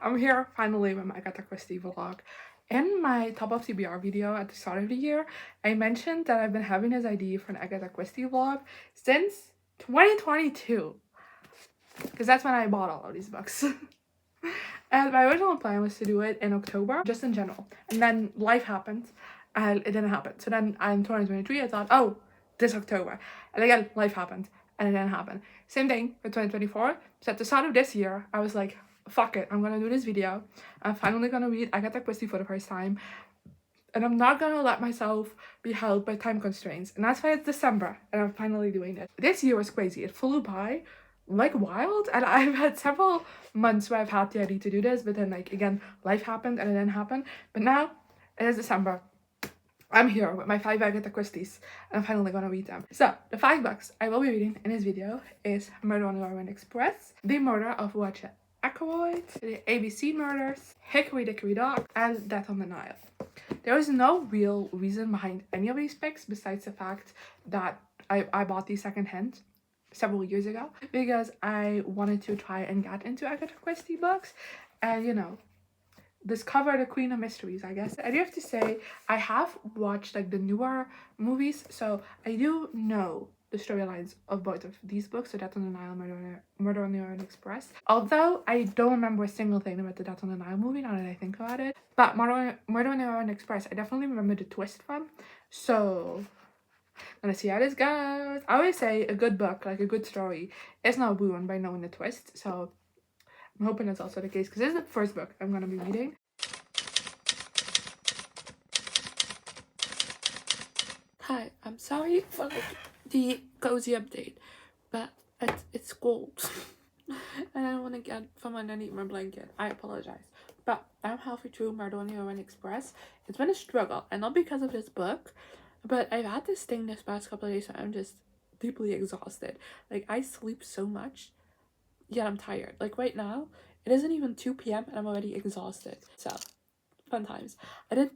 I'm here finally with my Agatha Christie vlog. In my top of TBR video at the start of the year, I mentioned that I've been having this idea for an Agatha Christie vlog since 2022. Because that's when I bought all of these books. And my original plan was to do it in October, just in general. And then life happened and it didn't happen. So then in 2023, I thought, oh, this October. And again, life happened and it didn't happen. Same thing for 2024. So at the start of this year, I was like, fuck it, I'm gonna do this video. I'm finally gonna read Agatha Christie for the first time. And I'm not gonna let myself be held by time constraints. And that's why it's December and I'm finally doing it. This year was crazy. It flew by like wild, and I've had several months where I've had the idea to do this, but then like again, life happened and it didn't happen. But now it is December. I'm here with my 5 Agatha Christies and I'm finally gonna read them. So the 5 books I will be reading in this video is Murder on the Orient Express, The Murder of Ackroyd, the A.B.C murders, Hickory, Dickory, and Death on the Nile. There is no real reason behind any of these picks besides the fact that I bought these secondhand several years ago because I wanted to try and get into Agatha Christie books and, you know, discover the Queen of Mysteries, I guess. I do have to say, I have watched like the newer movies, so I do know the storylines of both of these books, so Death on the Nile, Murder on the Orient Express. Although I don't remember a single thing about the Death on the Nile movie, now that I think about it. But Murder on the Orient Express, I definitely remember the twist from, so gonna see how this goes. I always say a good book, like a good story, is not ruined by knowing the twist, so I'm hoping that's also the case because this is the first book I'm gonna be reading. Hi, I'm sorry for like the cozy update, but it's cold and I don't want to get from underneath my blanket. I apologize, but I'm halfway through Murder on the Orient Express. It's been a struggle, and not because of this book, but I've had this thing this past couple of days where I'm just deeply exhausted. Like, I sleep so much, yet I'm tired. Like, right now, it isn't even 2 p.m. and I'm already exhausted. So, fun times. I did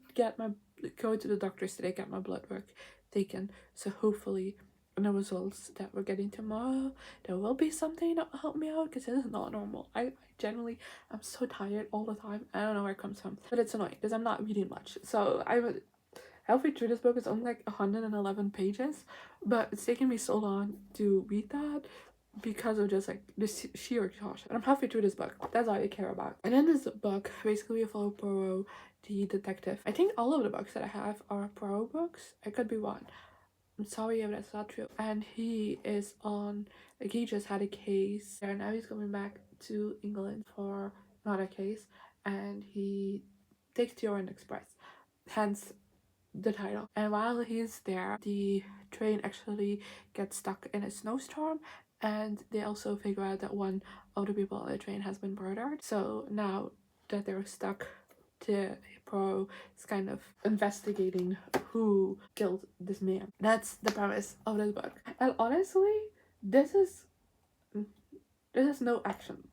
go to the doctor's today, get my blood work taken. So, hopefully, in the results that we're getting tomorrow, there will be something that will help me out because it is not normal. I generally, I'm so tired all the time. I don't know where it comes from, but it's annoying because I'm not reading much. So, halfway through this book is only like 111 pages, but it's taken me so long to read that because of just like the sheer exhaustion. And I'm halfway through this book. That's all I care about. And in this book, basically we follow Poirot, the detective. I think all of the books that I have are Poirot books. I could be wrong. I'm sorry if that's not true. And he is on, like, he just had a case and now he's coming back to England for another case, and he takes the Orient Express, hence the title. And while he's there, the train actually gets stuck in a snowstorm, and they also figure out that one of the people on the train has been murdered. So now that they're stuck, the pro is kind of investigating who killed this man. That's the premise of this book. And honestly, this is no action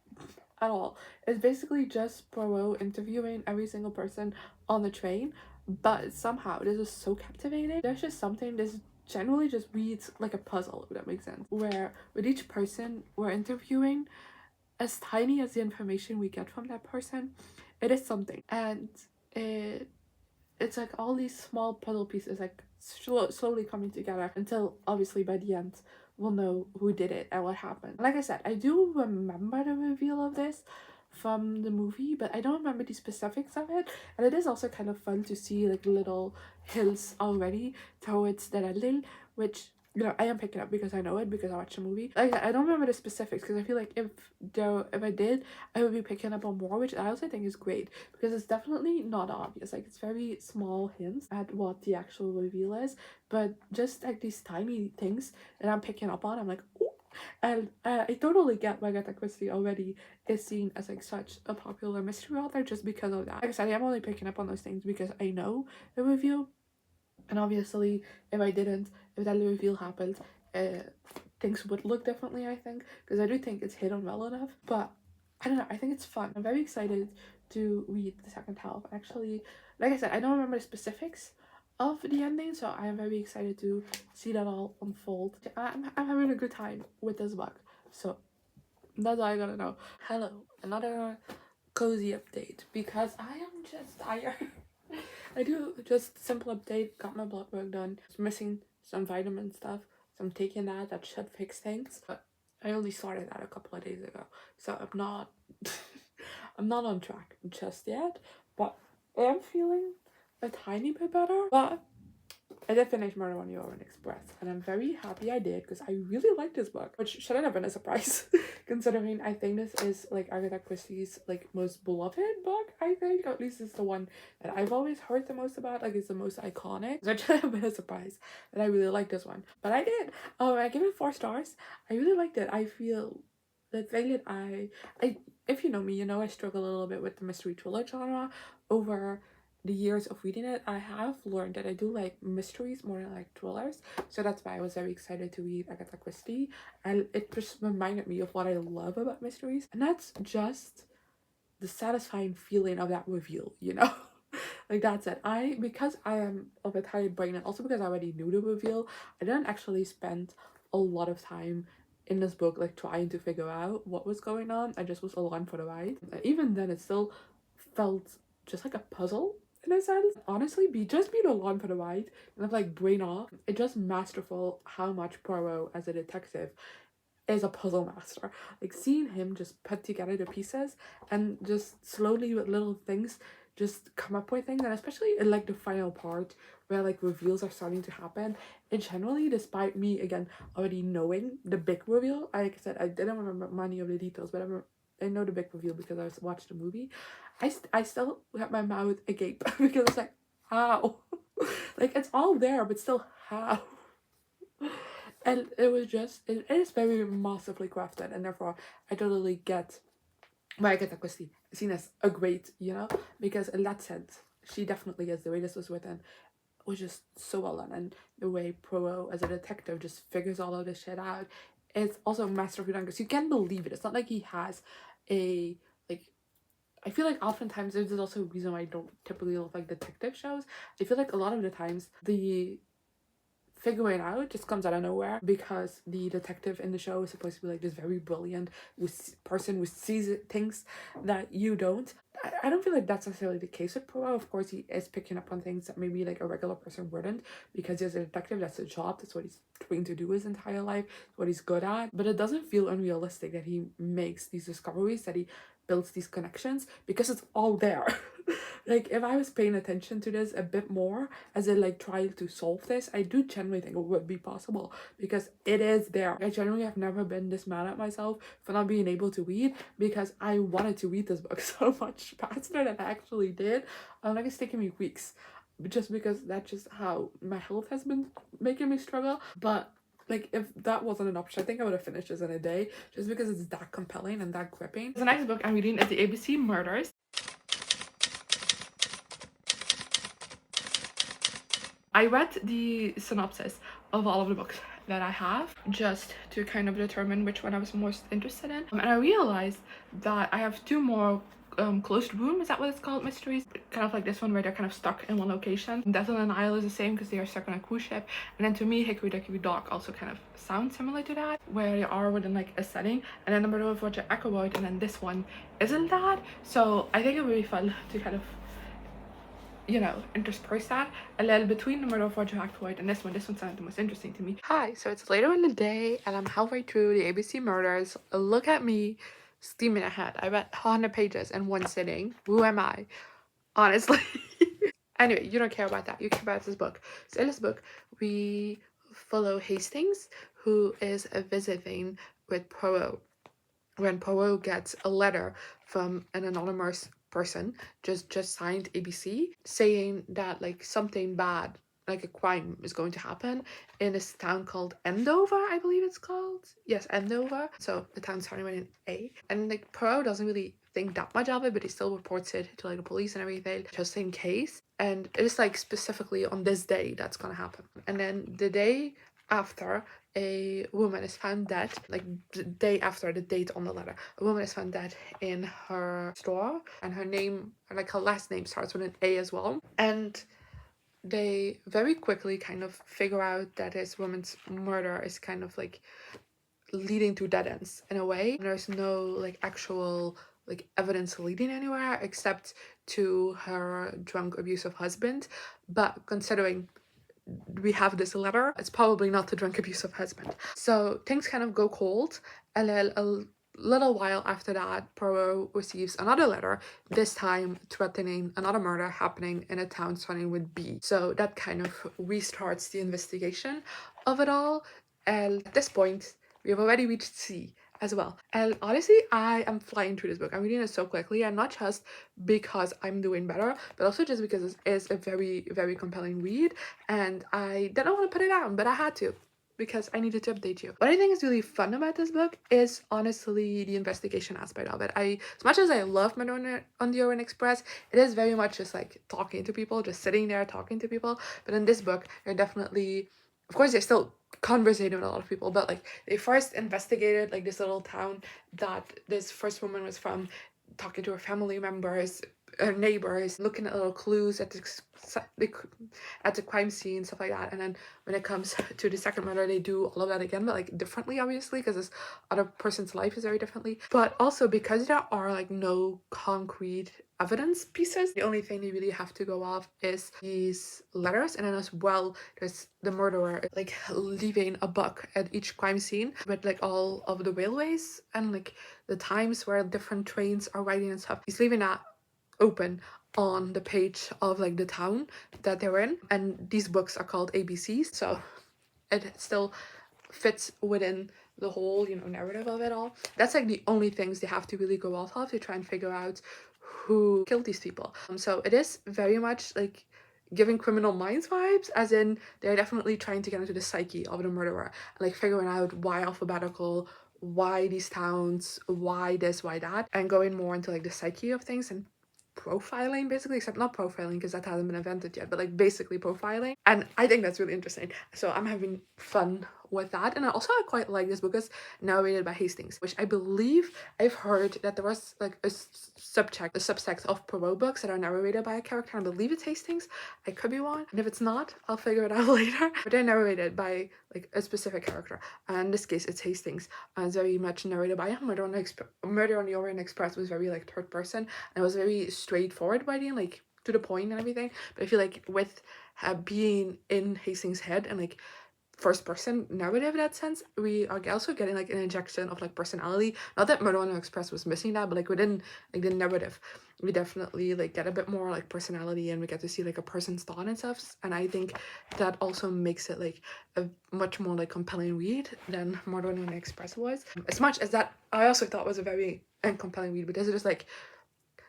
at all. It's basically just Poirot interviewing every single person on the train, but somehow this is so captivating. There's just something, this generally just reads like a puzzle, if that makes sense, where with each person we're interviewing, as tiny as the information we get from that person, it is something. And it's like all these small puzzle pieces like slowly coming together until obviously by the end we'll know who did it and what happened. Like I said, I do remember the reveal of this from the movie, but I don't remember the specifics of it. And it is also kind of fun to see like little hints already towards that ending, which, you know, I am picking up because I know it, because I watched the movie. Like, I don't remember the specifics because I feel like if I did, I would be picking up on more, which I also think is great because it's definitely not obvious. Like, it's very small hints at what the actual reveal is, but just like these tiny things that I'm picking up on, I'm like, ooh. And I totally get why Agatha Christie already is seen as like such a popular mystery author just because of that. Like I said, I'm only picking up on those things because I know the reveal. And obviously, if that reveal happened, things would look differently, I think, because I do think it's hidden well enough. But I don't know, I think it's fun. I'm very excited to read the second half. Actually, like I said, I don't remember the specifics of the ending, so I am very excited to see that all unfold. I'm having a good time with this book, so that's all I gotta know. Hello, another cozy update because I am just tired. I do just simple update, got my blood work done, was missing some vitamin stuff, so I'm taking that, that should fix things. But I only started that a couple of days ago, so I'm not I'm not on track just yet, but I am feeling a tiny bit better. But I did finish Murder on the Orient Express, and I'm very happy I did because I really like this book, which shouldn't have been a surprise, considering I think this is like Agatha Christie's like most beloved book. I think, or at least it's the one that I've always heard the most about. Like it's the most iconic, so it shouldn't have been a surprise that I really like this one. But I did. I give it 4 stars. I really liked it. I feel the thing that I if you know me, you know I struggle a little bit with the mystery thriller genre. Over the years of reading it, I have learned that I do like mysteries more than like thrillers. So that's why I was very excited to read Agatha Christie. And it just reminded me of what I love about mysteries. And that's just the satisfying feeling of that reveal, you know? Like that's it. Because I am of a tired brain and also because I already knew the reveal, I didn't actually spend a lot of time in this book like trying to figure out what was going on. I just was along for the ride. Even then it still felt just like a puzzle in a sense. Honestly, just being along for the ride and of like brain off, it's just masterful how much Poirot as a detective is a puzzle master. Like seeing him just put together the pieces and just slowly with little things just come up with things, and especially in like the final part where like reveals are starting to happen. And generally, despite me again already knowing the big reveal, like I said, I didn't remember many of the details, but I know the big reveal because I watched the movie. I still had my mouth agape because it's like, how? Like it's all there, but still, how? And it was just, it is very massively crafted, and therefore I totally get why Agatha Christie is seen as a great, you know, because in that sense, she definitely is. The way this was written was just so well done, and the way Poirot as a detective just figures all of this shit out, it's also masterfully done because you can't believe it. It's not like he has a, like, I feel like oftentimes there's also a reason why I don't typically love like detective shows. I feel like a lot of the times the figuring out just comes out of nowhere because the detective in the show is supposed to be like this very brilliant person who sees things that you don't. I don't feel like that's necessarily the case with Poirot. Of course, he is picking up on things that maybe like a regular person wouldn't, because he's a detective. That's his job. That's what he's trained to do his entire life. What he's good at. But it doesn't feel unrealistic that he makes these discoveries, that he builds these connections, because it's all there. Like if I was paying attention to this a bit more as I like try to solve this, I do genuinely think it would be possible because it is there. I genuinely have never been this mad at myself for not being able to read, because I wanted to read this book so much faster than I actually did. Like it's taking me weeks just because that's just how my health has been making me struggle. But like if that wasn't an option, I think I would have finished this in a day just because it's that compelling and that gripping. The next book I'm reading is the A.B.C. Murders. I read the synopsis of all of the books that I have just to kind of determine which one I was most interested in. And I realized that I have 2 more closed room, is that what it's called, mysteries, kind of like this one where they're kind of stuck in one location. Death on the Nile is the same because they are stuck on a cruise ship, and then to me Hickory, Dickory Dock also kind of sounds similar to that, where they are within like a setting, and then number 2 of which are Ackroyd, and then this one isn't that. So I think it would be fun to kind of, you know, intersperse that a little between the Murder of Roger Ackroyd and this one. This one sounded the most interesting to me. Hi, so it's later in the day and I'm halfway through the A.B.C. Murders. Look at me steaming ahead. I read 100 pages in one sitting. Who am I? Honestly. Anyway, you don't care about that. You care about this book. So in this book, we follow Hastings, who is visiting with Poirot, when Poirot gets a letter from an anonymous person, just signed A.B.C, saying that like something bad, like a crime, is going to happen in this town called Endover, I believe it's called. Yes, Endover. So the town's starting with an A. And like Poirot doesn't really think that much of it, but he still reports it to like the police and everything, just in case. And it is like specifically on this day that's gonna happen. And then the day after, a woman is found dead, like the day after the date on the letter, a woman is found dead in her store, and her name, like her last name, starts with an A as well. And they very quickly kind of figure out that this woman's murder is kind of like leading to dead ends in a way. There's no like actual like evidence leading anywhere except to her drunk abusive husband. But considering we have this letter, it's probably not the drunk abusive husband. So things kind of go cold, and then a little while after that, Poirot receives another letter, this time threatening another murder happening in a town starting with B. So that kind of restarts the investigation of it all, and at this point, we have already reached C as well. And honestly, I am flying through this book. I'm reading it so quickly, and not just because I'm doing better, but also just because it is a very, very compelling read, and I didn't want to put it down, but I had to because I needed to update you. What I think is really fun about this book is honestly the investigation aspect of it. As much as I love Madonna on the Orient Express, it is very much just like talking to people, just sitting there talking to people. But in this book, they're definitely, of course, they're still conversating with a lot of people, but like they first investigated like this little town that this first woman was from, talking to her family members, her neighbors, looking at little clues at the crime scene, stuff like that. And then when it comes to the second murder, they do all of that again, but like differently, obviously, because this other person's life is very differently. But also because there are like no concrete evidence pieces, the only thing they really have to go off is these letters. And then as well, there's the murderer like leaving a book at each crime scene with like all of the railways and like the times where different trains are riding and stuff. He's leaving that open on the page of like the town that they're in, and these books are called A.B.Cs, so it still fits within the whole, you know, narrative of it all. That's like the only things they have to really go off of to try and figure out who killed these people. So it is very much like giving Criminal Minds vibes, as in they're definitely trying to get into the psyche of the murderer and like figuring out why alphabetical, why these towns, why this, why that, and going more into like the psyche of things and profiling, basically, except not profiling because that hasn't been invented yet, but like basically profiling. And I think that's really interesting, so I'm having fun with that. And I quite like this book is narrated by Hastings, which I believe I've heard that there was like a subtext of Poirot books that are narrated by a character. I believe it's Hastings. I could be wrong, and if it's not, I'll figure it out later. But they're narrated by like a specific character, and in this case it's Hastings, and it's very much narrated by him. Murder on the Orient Express was very like third person, and it was very straightforward writing, like to the point and everything. But I feel like with being in Hastings' head and like first person narrative in that sense, we are also getting like an injection of like personality. Not that Murder on the Express was missing that, but like within like the narrative, we definitely like get a bit more like personality, and we get to see like a person's thought and stuff. And I think that also makes it like a much more like compelling read than Murder on the Express was. As much as that I also thought was a very compelling read, because it's just like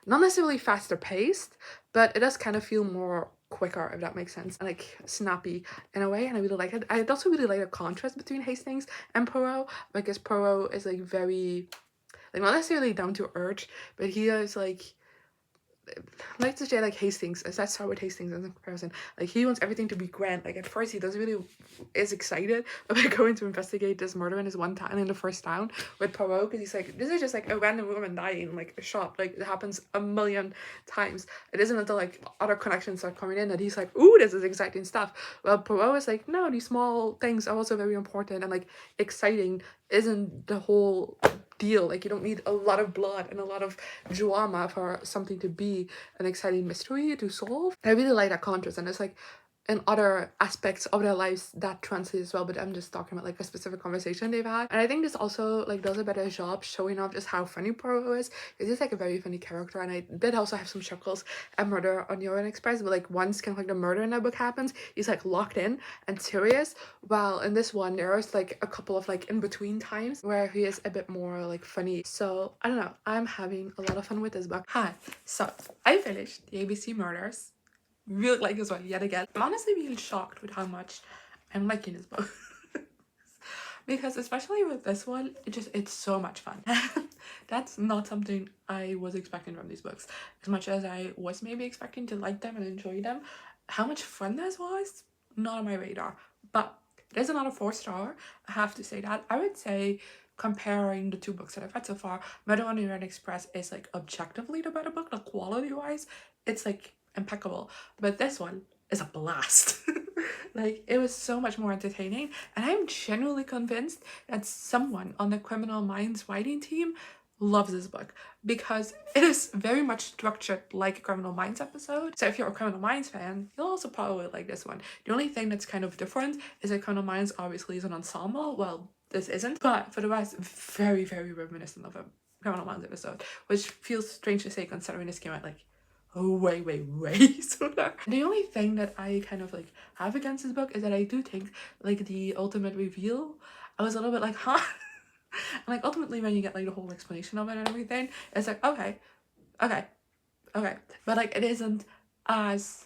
not necessarily faster paced, but it does kind of feel more quicker, if that makes sense, and like snappy in a way, and I really like it. I also really like the contrast between Hastings and Poirot, because Poirot is like very like not necessarily down to earth, but he is like to say like Hastings, as let's start with Hastings as a comparison. Like he wants everything to be grand. Like at first he doesn't really is excited about going to investigate this murder in his one town, in the first town with Poirot, because he's like, this is just like a random woman dying, like a shop, like it happens a million times. It isn't until like other connections are coming in that he's like, ooh, this is exciting stuff. Well, Poirot is like, no, these small things are also very important, and like exciting isn't the whole deal. Like you don't need a lot of blood and a lot of drama for something to be an exciting mystery to solve. I really like that contrast, and it's like in other aspects of their lives that translates as well, but I'm just talking about like a specific conversation they've had. And I think this also like does a better job showing off just how funny Poirot is, because he's like a very funny character. And I did also have some chuckles at Murder on the Orient Express, but like once kind of like the murder in that book happens, he's like locked in and serious, while in this one there is like a couple of like in between times where he is a bit more like funny. So I don't know, I'm having a lot of fun with this book. Hi, so I finished the A.B.C. murders. Really like this one yet again. I'm honestly really shocked with how much I'm liking this book. Because especially with this one, it's so much fun. That's not something I was expecting from these books. As much as I was maybe expecting to like them and enjoy them, how much fun this was, not on my radar. But there's another 4-star, I have to say that. I would say comparing the two books that I've read so far, Murder on the Orient Express is like objectively the better book, like quality wise, it's like impeccable. But this one is a blast. Like it was so much more entertaining, and I'm genuinely convinced that someone on the Criminal Minds writing team loves this book because it is very much structured like a Criminal Minds episode. So if you're a Criminal Minds fan, you'll also probably like this one. The only thing that's kind of different is that Criminal Minds obviously is an ensemble. Well, this isn't, but for the rest, very, very reminiscent of a Criminal Minds episode, which feels strange to say considering this came out like way sooner. The only thing that I kind of like have against this book is that I do think like the ultimate reveal, I was a little bit like, huh? And like ultimately when you get like the whole explanation of it and everything, it's like okay, but like it isn't as,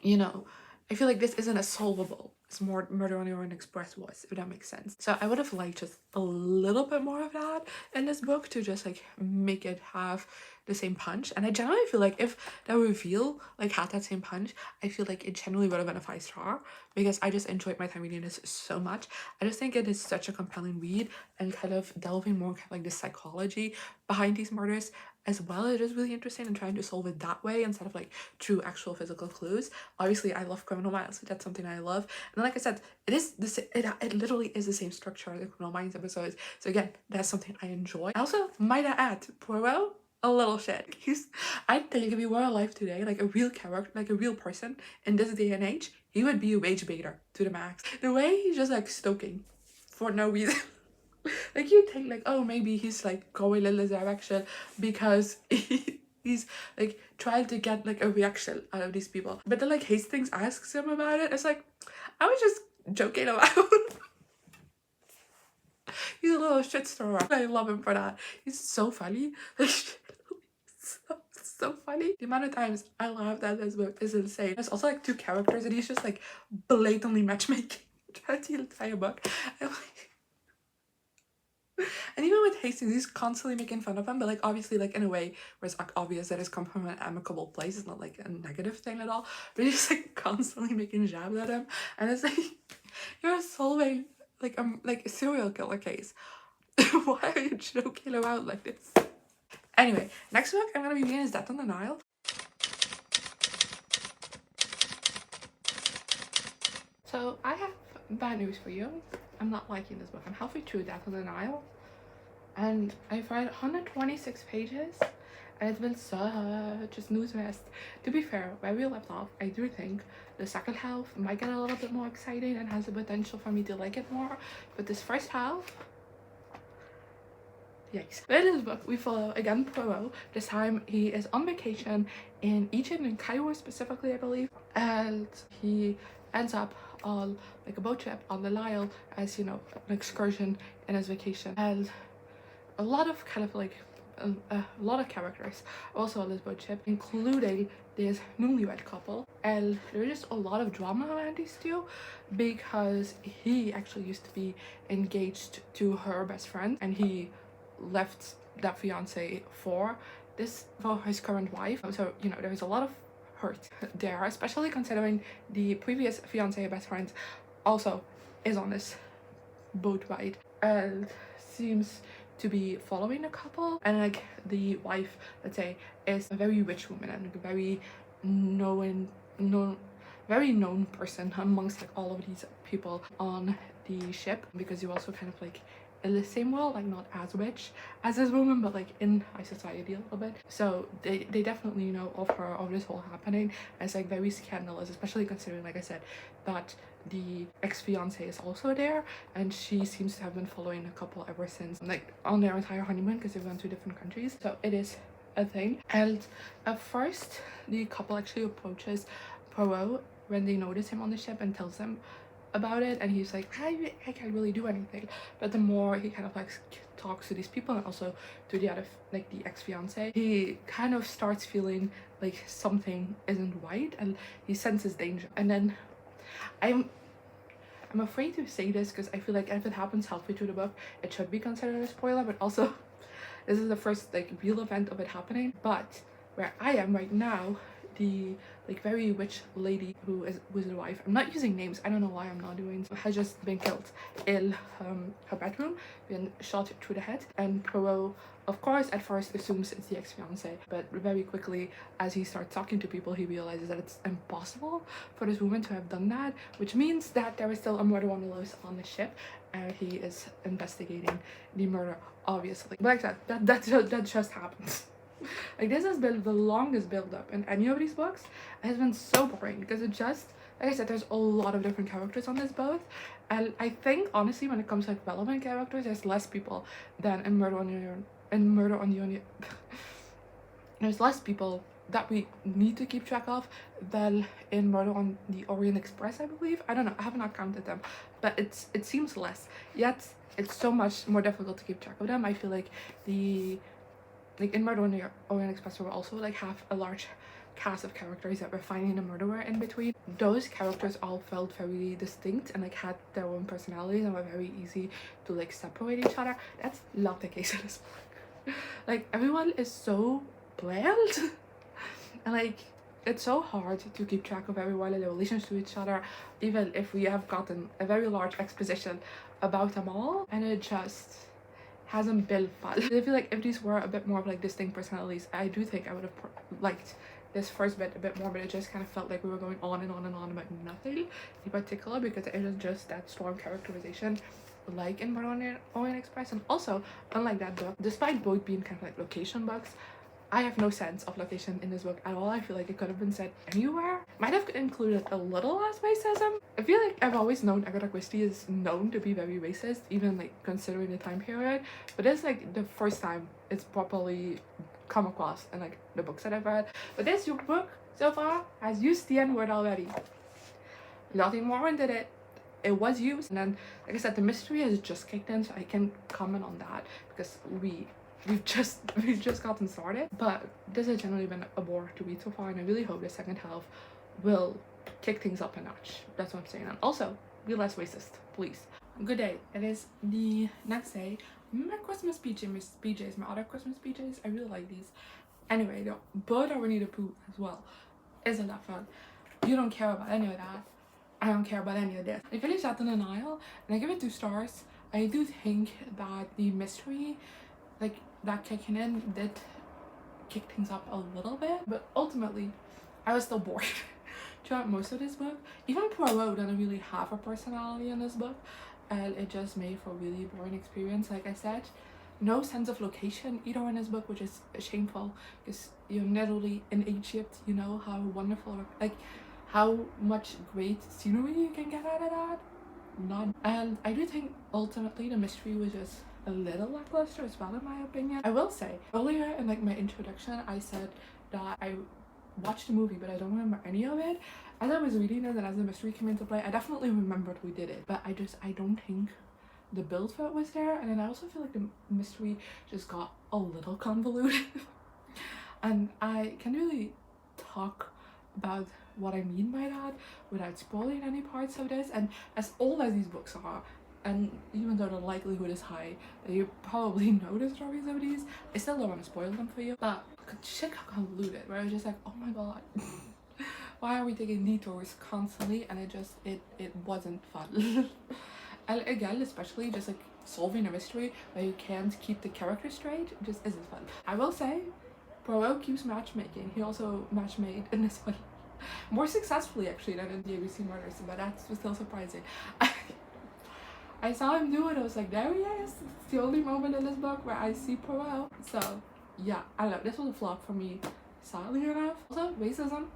you know, I feel like this isn't as solvable as more Murder on the Orient Express was, if that makes sense. So I would have liked just a little bit more of that in this book to just like make it have the same punch. And I generally feel like if the reveal like had that same punch, I feel like it generally would have been a 5-star because I just enjoyed my time reading this so much. I just think it is such a compelling read and kind of delving more kind of like the psychology behind these murders as well. It is really interesting and trying to solve it that way instead of like through actual physical clues. Obviously I love Criminal Minds, so that's something I love. And like I said, it literally is the same structure as the Criminal Minds episodes. So again, that's something I enjoy. I also might add Poirot a little shit. I think if he were alive today, like a real character, like a real person in this day and age, he would be a wage baiter to the max. The way he's just like stoking for no reason. Like you think like, oh, maybe he's like going in this direction because he's like trying to get like a reaction out of these people. But then like Hastings asks him about it. It's like, I was just joking around. He's a little shit stirrer. I love him for that. He's so funny. So funny. The amount of times I laughed at this book is insane. There's also like 2 characters and he's just like blatantly matchmaking throughout the entire book. I'm like, and even with Hastings, he's constantly making fun of him, but like obviously like in a way where it's like obvious that it's come from an amicable place. It's not like a negative thing at all, but he's just like constantly making jabs at him, and it's like, you're solving like a serial killer case. Why are you joking around like this? Anyway, next book I'm gonna be reading is Death on the Nile. So I have bad news for you. I'm not liking this book. I'm halfway through Death on the Nile and I've read 126 pages and it's been such a snooze fest. To be fair, where we left off, I do think the second half might get a little bit more exciting and has the potential for me to like it more, but this first half, yikes. But in this book we follow again Poirot. This time he is on vacation in Egypt, in Cairo specifically I believe, and he ends up on like a boat trip on the Nile as, you know, an excursion in his vacation. And a lot of kind of like a lot of characters also on this boat trip, including this newlywed couple, and there's just a lot of drama around these two because he actually used to be engaged to her best friend and he left that fiance for his current wife. So, you know, there's a lot of hurt there, especially considering the previous fiance best friend also is on this boat ride and seems to be following the couple. And like the wife, let's say, is a very rich woman and like a very very known person amongst like all of these people on the ship, because you also kind of like in the same world, like not as rich as this woman, but like in high society a little bit. So they definitely know of her, of this whole happening. And it's like very scandalous, especially considering, like I said, that the ex-fiance is also there and she seems to have been following the couple ever since, like on their entire honeymoon, because they went to different countries. So it is a thing. And at first the couple actually approaches Poirot when they notice him on the ship and tells them about it, and he's like, I can't really do anything. But the more he kind of like talks to these people and also to the other, like the ex-fiance, he kind of starts feeling like something isn't right and he senses danger. And then I'm afraid to say this because I feel like if it happens halfway through the book it should be considered a spoiler, but also this is the first like real event of it happening. But where I am right now, the like very rich lady who was the wife. I'm not using names, I don't know why I'm not doing so, has just been killed in her bedroom, been shot through the head. And Poirot, of course, at first assumes it's the ex-fiance, but very quickly as he starts talking to people, he realizes that it's impossible for this woman to have done that, which means that there is still a murder on the loose on the ship, and he is investigating the murder, obviously. But like that just happens. Like, this has been the longest build-up in any of these books. It has been so boring because it just, like I said, there's a lot of different characters on this boat, and I think honestly when it comes to like relevant characters, there's less people than in Murder on the Orient. There's less people that we need to keep track of than in Murder on the Orient Express, I believe. I don't know, I have not counted them, but it seems less, yet it's so much more difficult to keep track of them. I feel like in Murder on the Orient Express we also like have a large cast of characters that we're finding a murderer in between. Those characters all felt very distinct and like had their own personalities and were very easy to like separate each other. That's not the case in this book. Like, everyone is so bland and like it's so hard to keep track of everyone and their relations to each other, even if we have gotten a very large exposition about them all, and it just hasn't been fun. I feel like if these were a bit more of like distinct personalities, I do think I would have liked this first bit a bit more, but it just kind of felt like we were going on and on and on about nothing in particular, because it was just that strong characterization like in Murder on the Orient Express. And also, unlike that book, despite both being kind of like location books, I have no sense of location in this book at all. I feel like it could have been set anywhere. Might have included a little less racism. I feel like I've always known Agatha Christie is known to be very racist, even like considering the time period, but it's like the first time it's properly come across in like the books that I've read. But this book so far has used the N-word already. Nothing more into it. It was used, and then like I said, the mystery has just kicked in, so I can comment on that because we've just gotten started. But this has generally been a bore to read so far, and I really hope the second half will kick things up a notch. That's what I'm saying. And also, be less racist, please. Good day. It is the next day. My Christmas PJs, my other Christmas PJs, I really like these. Anyway, though, both are Winnie the Pooh as well. Isn't that fun? You don't care about any of that. I don't care about any of this. I finished that in the Nile, and I give it 2 stars. I do think that the mystery, like that kicking in, did kick things up a little bit, but ultimately I was still bored throughout most of this book. Even Poirot didn't really have a personality in this book, and it just made for a really boring experience. Like I said, no sense of location either in this book, which is shameful because you're literally in Egypt. You know how wonderful, like how much great scenery you can get out of that. None. And I do think ultimately the mystery was just a little lackluster as well, in my opinion. I will say, earlier in like my introduction, I said that I watched the movie but I don't remember any of it. As I was reading it and as the mystery came into play, I definitely remembered who did it, but I don't think the build for it was there. And then I also feel like the mystery just got a little convoluted and I can't really talk about what I mean by that without spoiling any parts of this. And as old as these books are, and even though the likelihood is high that you probably know the stories of these, I still don't want to spoil them for you. But shit got convoluted, where I was just like, oh my god, why are we taking detours constantly? And it wasn't fun. And again, especially just like solving a mystery where you can't keep the character straight just isn't fun. I will say, Poirot keeps matchmaking. He also matchmade in this one. More successfully actually than in the A.B.C. murders, but that's still surprising. I saw him do it, I was like, there he is. It's the only moment in this book where I see Poirot. So yeah, I don't know, this was a flop for me, sadly enough. Also, racism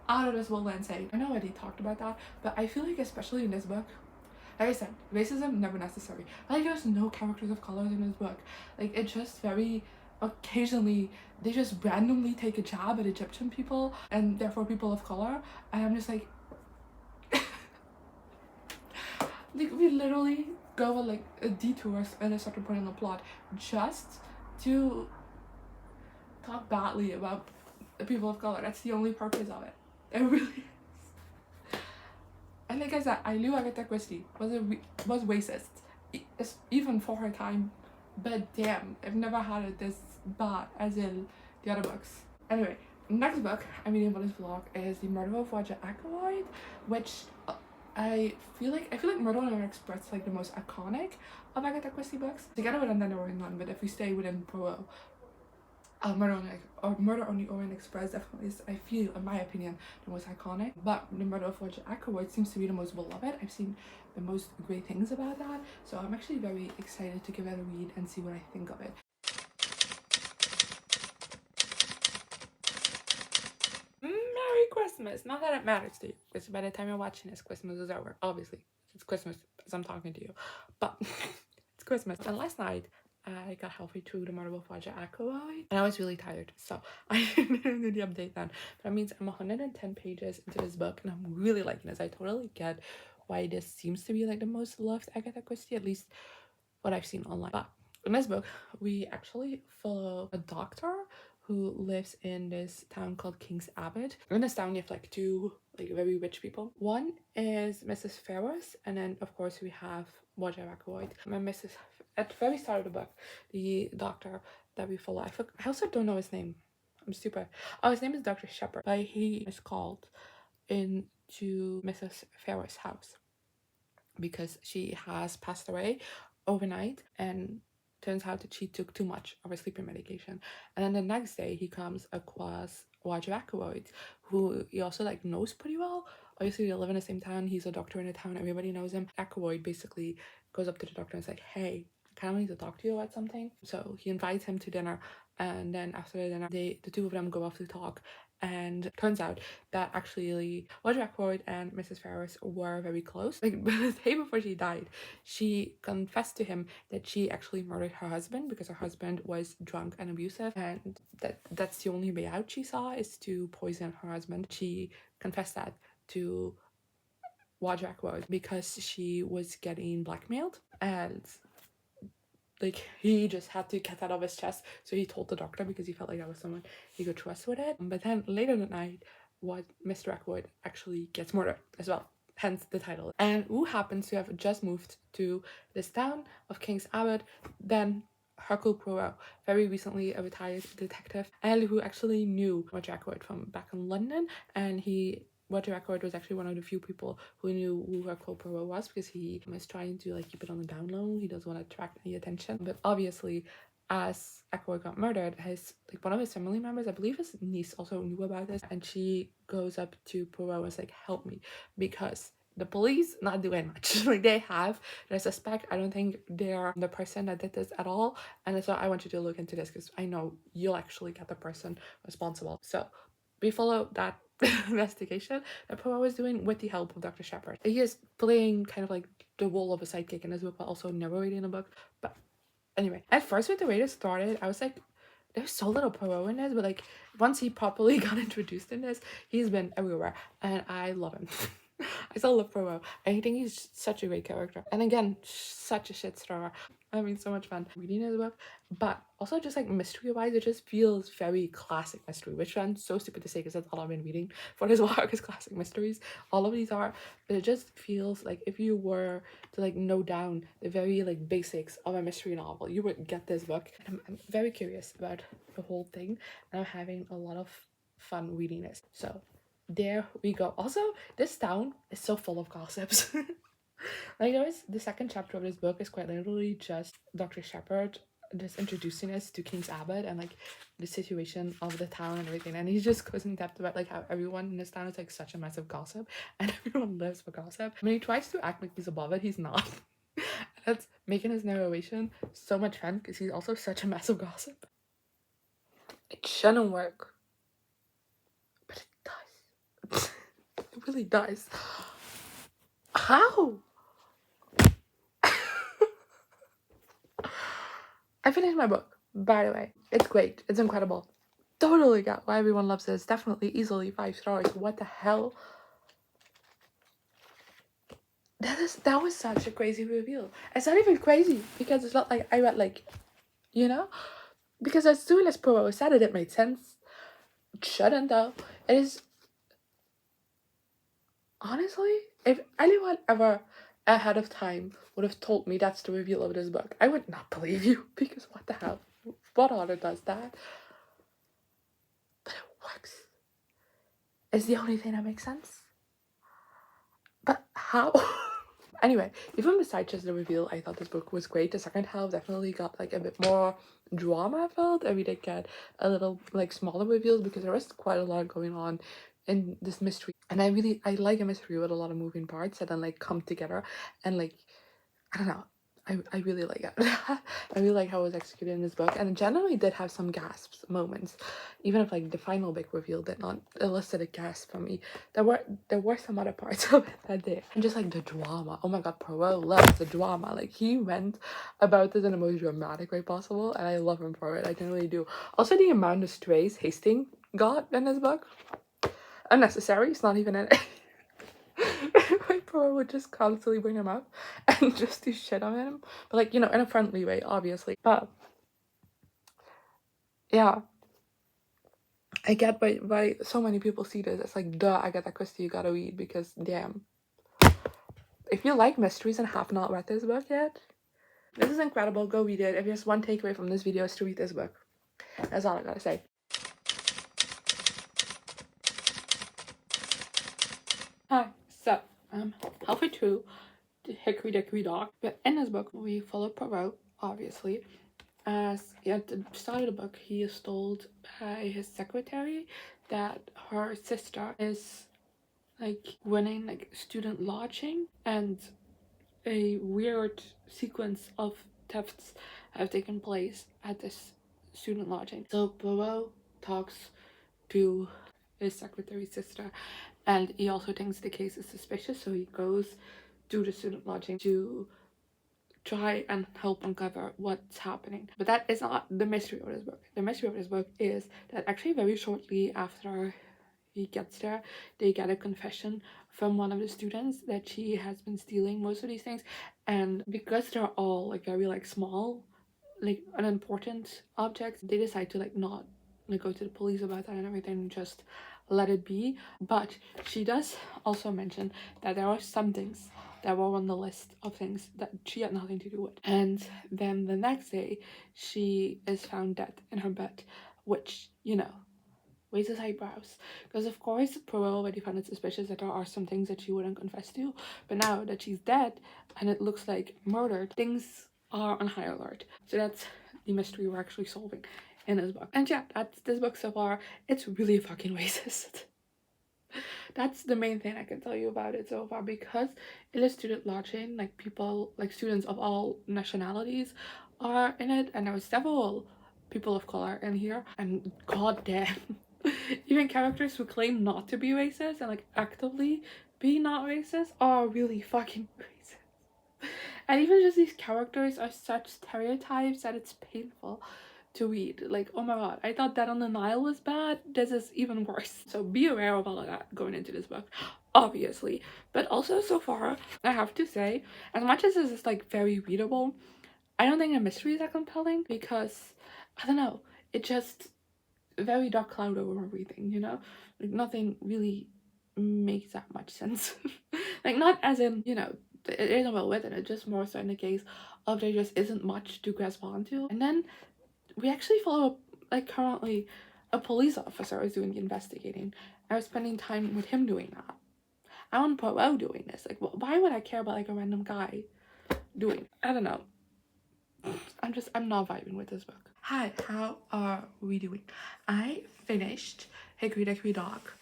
out of this world insane. I know I already talked about that, but I feel like especially in this book, like I said, racism never necessary. Like, there's no characters of color in this book. Like, it's just very occasionally they just randomly take a jab at Egyptian people and therefore people of color, and I'm just like like we literally go on like a detour at a certain point in the plot just to talk badly about the people of color. That's the only purpose of it. It really is. And like I said, I knew Agatha Christie was racist, even for her time, but damn, I've never had it this bad as in the other books. Anyway, Next book I'm reading for this vlog is The Murder of Roger Ackroyd, which I feel like Murder on the Orient Express is like the most iconic of Agatha Christie books, together with Another Orient One. But if we stay within Poirot, Murder on the Orient Express definitely is, I feel, in my opinion, the most iconic. But The Murder of Roger Ackroyd seems to be the most beloved. I've seen the most great things about that, so I'm actually very excited to give it a read and see what I think of it. Merry Christmas! Not that it matters to you, because by the time you're watching this, Christmas is over. Obviously, it's Christmas as I'm talking to you, but it's Christmas. And last night, I got halfway through The Murder of Roger Ackroyd, and I was really tired, so I didn't do the update then. But that means I'm 110 pages into this book, and I'm really liking this. I totally get why this seems to be like the most loved Agatha Christie, at least what I've seen online. But in this book, we actually follow a doctor who lives in this town called King's Abbot. In this town, you have like two like very rich people. One is Mrs. Ferris, and then of course we have Roger Ackroyd. And Mrs. At the very start of the book, the doctor that we follow, I also don't know his name. I'm stupid. Oh, his name is Dr. Shepherd, but he is called into Mrs. Ferris' house because she has passed away overnight, and turns out that she took too much of her sleeping medication. And then the next day he comes across Roger Ackroyd, who he also like knows pretty well. Obviously they live in the same town, he's a doctor in the town, everybody knows him. Ackroyd basically goes up to the doctor and is like, hey, I kind of need to talk to you about something. So he invites him to dinner, and then after the dinner the two of them go off to talk. And turns out that actually Roger Ackroyd and Mrs. Ferris were very close. Like the day before she died, she confessed to him that she actually murdered her husband because her husband was drunk and abusive, and that's the only way out she saw is to poison her husband. She confessed that to Roger Ackroyd because she was getting blackmailed, and like he just had to get that off his chest, so he told the doctor because he felt like that was someone he could trust with it. But then later that night, what Mr. Ackroyd actually gets murdered as well, hence the title. And who happens to have just moved to this town of King's Abbot, then Hercule Poirot, very recently a retired detective, and who actually knew Roger Ackroyd from back in London. And Roger Ackroyd was actually one of the few people who knew who Hercule Poirot was, because he was trying to like keep it on the down low. He doesn't want to attract any attention. But obviously, as Ackroyd got murdered, one of his family members, I believe his niece, also knew about this, and she goes up to Poirot and is like, help me, because the police not doing much. Like they have their suspect. I don't think they're the person that did this at all, and so I want you to look into this because I know you'll actually get the person responsible. So we follow that investigation that Poirot was doing with the help of Dr. Shepherd. He is playing kind of like the role of a sidekick in this book, but also narrating the book. But anyway, at first with the way it started, I was like, there's so little Poirot in this, but like once he properly got introduced in this, he's been everywhere, and I love him. I still love Poirot. I think he's such a great character, and again, such a shit star. I mean, so much fun reading his book, but also just like mystery wise, it just feels very classic mystery, which sounds so stupid to say because that's all I've been reading for this vlog is classic mysteries. All of these are, but it just feels like if you were to like know down the very like basics of a mystery novel, you would get this book. And I'm very curious about the whole thing, and I'm having a lot of fun reading this. So there we go. Also, this town is so full of gossips. Like the second chapter of this book is quite literally just Dr. Shepherd just introducing us to King's Abbot and like the situation of the town and everything, and he just goes in depth about like how everyone in this town is like such a massive gossip and everyone lives for gossip. When he tries to act like he's above it, he's not. That's making his narration so much fun because he's also such a massive gossip. It shouldn't work, but it does. It really does. How? I finished my book, by the way. It's great. It's incredible. Totally get why everyone loves this. Definitely easily 5 stars. What the hell? That was such a crazy reveal. It's not even crazy because it's not like I read like, you know? Because as soon as Poirot said it, it made sense. It shouldn't though. It is, honestly, if anyone ever ahead of time would have told me that's the reveal of this book, I would not believe you, because what the hell? What author does that? But it books is the only thing that makes sense. But how? Anyway, even besides just the reveal, I thought this book was great. The second half definitely got like a bit more drama felt, and we did get a little like smaller reveals because there was quite a lot going on in this mystery. And I like a mystery with a lot of moving parts that then like come together and like I don't know. I really like it. I really like how it was executed in this book, and it generally did have some gasps moments, even if like the final big reveal did not elicit a gasp from me. There were some other parts of it that did, and just like the drama. Oh my god, Poirot loves the drama. Like he went about this in the most dramatic way possible, and I love him for it. I generally do. Also, the amount of strays Hastings got in this book, unnecessary. It's not even in it. My Poirot would just constantly bring him up and just do shit on him, but like, you know, in a friendly way, obviously. But yeah, I get why so many people see this. It's like, duh, Agatha Christie, you gotta read, because damn, if you like mysteries and have not read this book yet, this is incredible. Go read it. If there's one takeaway from this video, is to read this book. That's all I gotta say. Hi, so I'm halfway through the Hickory Dickory Dock, but in this book we follow Poirot, obviously, as at the start of the book he is told by his secretary that her sister is like winning like student lodging, and a weird sequence of thefts have taken place at this student lodging. So Poirot talks to his secretary's sister, and he also thinks the case is suspicious, so he goes to the student lodging to try and help uncover what's happening. But that is not the mystery of this book. The mystery of this book is that actually very shortly after he gets there, they get a confession from one of the students that she has been stealing most of these things, and because they're all like very like small, like unimportant objects, they decide to like not like go to the police about that and everything, and just let it be. But she does also mention that there are some things that were on the list of things that she had nothing to do with, and then the next day she is found dead in her bed, which, you know, raises eyebrows, because of course Poirot already found it suspicious that there are some things that she wouldn't confess to, but now that she's dead and it looks like murdered, things are on high alert. So that's the mystery we're actually solving in this book. And yeah, that's this book so far. It's really fucking racist. That's the main thing I can tell you about it so far, because it is student lodging, like people, like students of all nationalities are in it, and there are several people of color in here, and goddamn, even characters who claim not to be racist and like actively be not racist are really fucking racist. And even just these characters are such stereotypes that it's painful to read. Like, oh my god, I thought that on the Nile was bad. This is even worse. So be aware of all of that going into this book, obviously. But also, so far, I have to say, as much as this is like very readable, I don't think the mystery is that compelling, because I don't know, it just very dark cloud over everything, you know? Like nothing really makes that much sense. Like, not as in, you know, it isn't well written, it's just more so in the case of there just isn't much to grasp onto. And then we actually follow, like, currently a police officer is doing the investigating. I was spending time with him doing that. I want Poirot doing this. Like, why would I care about like a random guy doing? I don't know. I'm not vibing with this book. Hi, how are we doing? I finished Hickory Dickory Dock.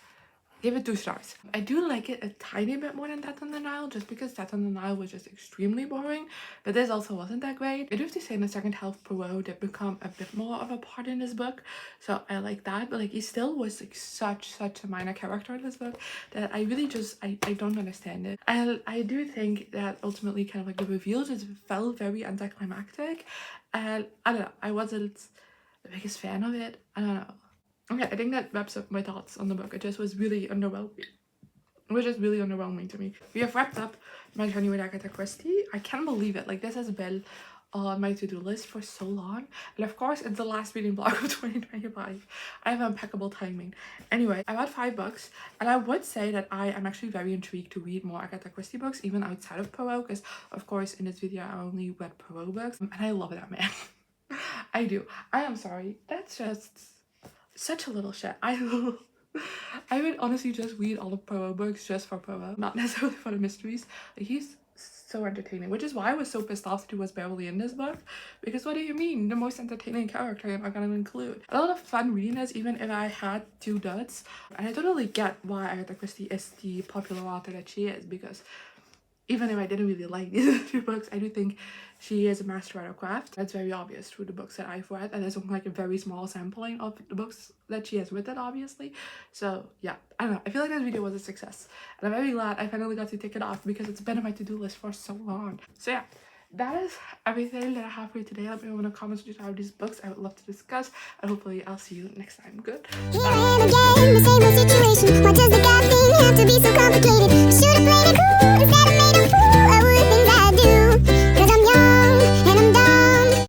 Give it 2 stars. I do like it a tiny bit more than Death on the Nile, just because Death on the Nile was just extremely boring, but this also wasn't that great. I do have to say in the second half, Poirot did become a bit more of a part in this book, so I like that, but like he still was like such a minor character in this book that I really just, I don't understand it. And I do think that ultimately kind of like the reveal just felt very anticlimactic, and I don't know, I wasn't the biggest fan of it. I don't know. Okay, I think that wraps up my thoughts on the book. It just was really underwhelming. It was just really underwhelming to me. We have wrapped up my journey with Agatha Christie. I can't believe it. Like, this has been on my to-do list for so long. And of course, it's the last reading vlog of 2025. I have impeccable timing. Anyway, I bought 5 books, and I would say that I am actually very intrigued to read more Agatha Christie books, even outside of Poirot, because of course in this video I only read Poirot books, and I love that man. I do. I am sorry. That's just such a little shit. I would honestly just read all the Poirot books just for Poirot, not necessarily for the mysteries. Like, he's so entertaining, which is why I was so pissed off towards Beverly in this book, because what do you mean the most entertaining character you're not gonna include? A lot of fun reading this, even if I had 2 duds, and I totally get why Agatha Christie is the popular author that she is, because even if I didn't really like these 2 books, I do think she is a master at her craft. That's very obvious through the books that I've read, and there's only like a very small sampling of the books that she has written, obviously. So yeah, I don't know, I feel like this video was a success, and I'm very glad I finally got to tick it off because it's been on my to-do list for so long. So yeah, that is everything that I have for you today. Let me know in the comments which are these books I would love to discuss, and hopefully I'll see you next time. Good. Here I am again, the same old situation. Why does the God thing have to be so complicated?